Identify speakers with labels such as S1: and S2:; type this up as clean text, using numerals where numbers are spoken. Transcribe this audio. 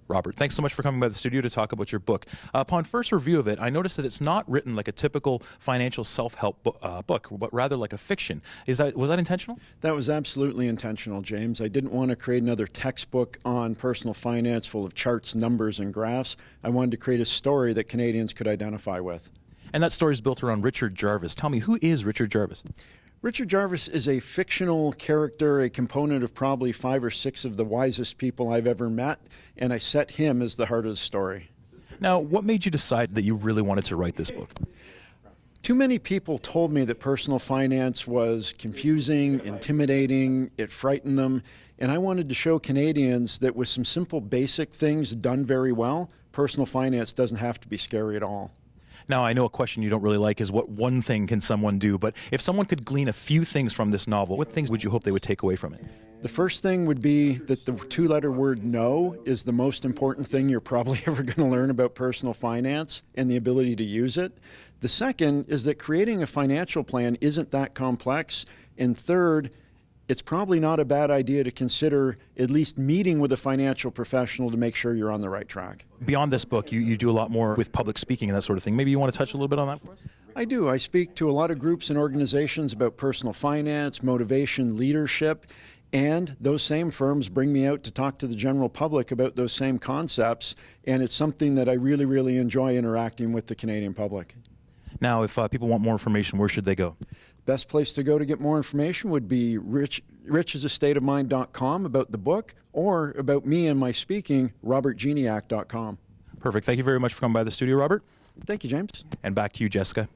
S1: Robert, thanks so much for coming by the studio to talk about your book. Upon first review of it, I noticed that it's not written like a typical financial self-help book, but rather like a fiction. Was that intentional?
S2: That was absolutely intentional, James. I didn't want to create another textbook on personal finance full of charts, numbers, and graphs. I wanted to create a story that Canadians could identify with.
S1: And that story is built around Richard Jarvis. Tell me, who is Richard Jarvis?
S2: Richard Jarvis is a fictional character, a component of probably 5 or 6 of the wisest people I've ever met, and I set him as the heart of the story.
S1: Now, what made you decide that you really wanted to write this book?
S2: Too many people told me that personal finance was confusing, intimidating, it frightened them, and I wanted to show Canadians that with some simple basic things done very well, personal finance doesn't have to be scary at all.
S1: Now, I know a question you don't really like is what one thing can someone do, but if someone could glean a few things from this novel, what things would you hope they would take away from it?
S2: The first thing would be that the 2-letter word no is the most important thing you're probably ever going to learn about personal finance and the ability to use it. The second is that creating a financial plan isn't that complex. And third, it's probably not a bad idea to consider at least meeting with a financial professional to make sure you're on the right track.
S1: Beyond this book, you do a lot more with public speaking and that sort of thing. Maybe you want to touch a little bit on that for us?
S2: I do. I speak to a lot of groups and organizations about personal finance, motivation, leadership, and those same firms bring me out to talk to the general public about those same concepts, and it's something that I really, really enjoy interacting with the Canadian public.
S1: Now, if people want more information, where should they go?
S2: Best place to go to get more information would be richasastateofmind.com about the book, or about me and my speaking, robertgignac.com.
S1: Perfect. Thank you very much for coming by the studio, Robert.
S2: Thank you, James.
S1: And back to you, Jessica.